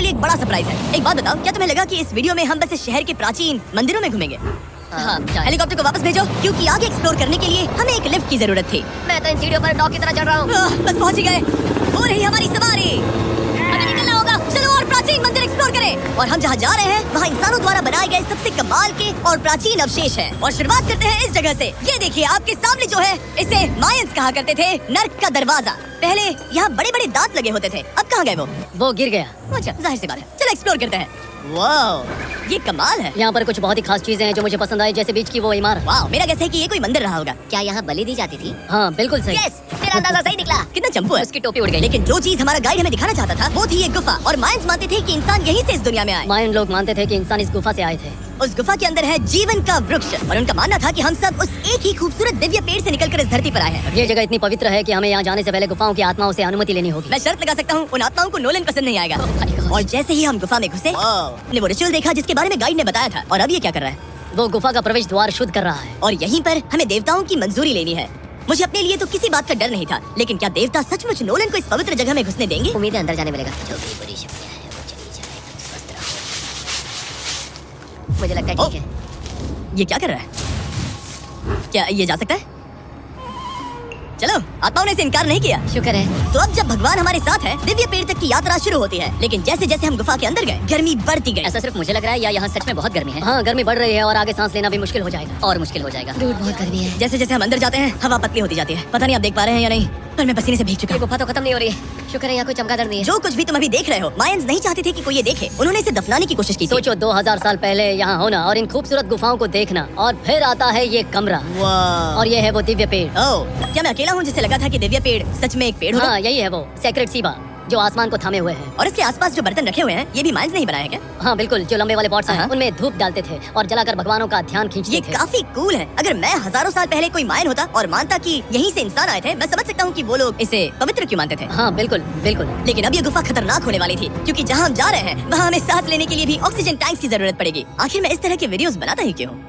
लिए एक बड़ा सरप्राइज है। एक बात बताओ, क्या तुम्हें लगा कि इस वीडियो में हम बस इस शहर के प्राचीन मंदिरों में घूमेंगे? हाँ, हेलीकॉप्टर को वापस भेजो, क्योंकि आगे एक्सप्लोर करने के लिए हमें एक लिफ्ट की जरूरत थी। मैं तो इन सीढ़ियों पर डॉग की तरह चढ़ रहा हूँ। बस पहुंच ही गए। हो रही हमारी सवारी। अभी निकलना होगा। चलो और प्राचीन मंदिर एक्सप्लोर करें। और हम जहाँ जा रहे हैं वहाँ इंसानों द्वारा बनाए गए सबसे कमाल के और प्राचीन अवशेष हैं। और शुरुआत करते हैं इस जगह से। ये देखिए आपके सामने जो है, इसे मायंस कहा करते थे, नर्क का दरवाजा। पहले यहाँ बड़े बड़े दांत लगे होते थे, अब कहाँ गए वो गिर गया। अच्छा, जाहिर सी बात है। चलो एक्सप्लोर करते हैं। वाओ, ये कमाल है। यहाँ पर कुछ बहुत ही खास चीजें हैं जो मुझे पसंद आई, जैसे बीच की वो इमारत। वाओ, मेरा गैस है कि ये कोई मंदिर रहा होगा। क्या यहाँ बलि दी जाती थी? हाँ, बिल्कुल सही। यस, तेरा अंदाजा सही निकला। कितना चंपू है। उसकी टोपी उड़ गई। लेकिन जो चीज हमारा गाइड हमें दिखाना चाहता था वो थी एक गुफा। और मायंस मानते थे कि इंसान यहीं से इस दुनिया में आए। मायन लोग मानते थे कि इंसान इस गुफा से आए थे। उस गुफा के अंदर है जीवन का वृक्ष और उनका मानना था कि हम सब उस एक ही खूबसूरत दिव्य पेड़ से निकलकर इस धरती पर आए हैं। ये जगह इतनी पवित्र है कि हमें यहाँ जाने से पहले गुफाओं की आत्माओं से अनुमति लेनी होगी। मैं शर्त लगा सकता हूँ उन आत्माओं को नोलन पसंद नहीं आएगा। और जैसे ही हम गुफा में घुसे, हमने वो रिचुअल देखा जिसके बारे में गाइड ने बताया था। और अब ये क्या कर रहा है? वो गुफा का प्रवेश द्वार शुद्ध कर रहा है। और यहीं पर हमें देवताओं की मंजूरी लेनी है। मुझे अपने लिए तो किसी बात का डर नहीं था, लेकिन क्या देवता सचमुच नोलन को इस पवित्र जगह में घुसने देंगे? उम्मीद है अंदर जाने मिलेगा। जो भी बुरी शक्तियाँ हैं वो चली जाएगा। स्वस्थ रहो। मुझे लगता है ठीक है। ये क्या कर रहा है? क्या ये जा सकता है? चलो, आत्माओं ने इसे इनकार नहीं किया। शुक्र है। तो अब जब भगवान हमारे साथ है, दिव्य पेड़ तक की यात्रा शुरू होती है। लेकिन जैसे जैसे हम गुफा के अंदर गए, गर्मी बढ़ती गई। ऐसा सिर्फ मुझे लग रहा है या यहाँ सच में बहुत गर्मी है? हाँ, गर्मी बढ़ रही है और आगे सांस लेना भी मुश्किल हो जाएगा। और मुश्किल हो जाएगा। दूर बहुत गर्मी है। जैसे जैसे हम अंदर जाते हैं, हवा पतली होती जाती है। पता नहीं आप देख पा रहे हैं या नहीं, पर मैं पसीने से भीग चुका ये हूँ। गुफा तो खत्म नहीं हो रही है। शुक्र है यहाँ कोई चमगादड़ नहीं है। जो कुछ भी तुम अभी देख रहे हो, मायंस नहीं चाहते थे कि कोई ये देखे। उन्होंने इसे दफनाने की कोशिश की थी। सोचो 2000 साल पहले यहाँ होना और इन खूबसूरत गुफाओं को देखना, और फिर आता है ये कमरा। वाह। और ये है वो दिव्य पेड़। ओह, क्या मैं अकेला हूँ जिसे लगा था कि दिव्य पेड़ सच में एक पेड़ होगा? हाँ, यही है वो सेक्रेट सीबा जो आसमान को थामे हुए है। और इसके आसपास जो बर्तन रखे हुए हैं, ये भी मायंस नहीं बनाए हैं क्या? हाँ बिल्कुल, जो लंबे वाले पॉट्स हैं हाँ। उनमें धूप डालते थे और जलाकर भगवानों का ध्यान ये खींचते थे। काफी कूल है। अगर मैं हजारों साल पहले कोई मायन होता और मानता कि यहीं से इंसान आए थे, मैं समझ सकता हूँ कि वो लोग इसे पवित्र क्यों मानते थे। हाँ बिल्कुल बिल्कुल। लेकिन अब ये गुफा खतरनाक होने वाली थी, क्योंकि जहाँ हम जा रहे हैं वहाँ हमें सांस लेने के लिए भी ऑक्सीजन टैंक्स की जरूरत पड़ेगी। आखिर मैं इस तरह के वीडियोस बनाता ही क्यों हूँ?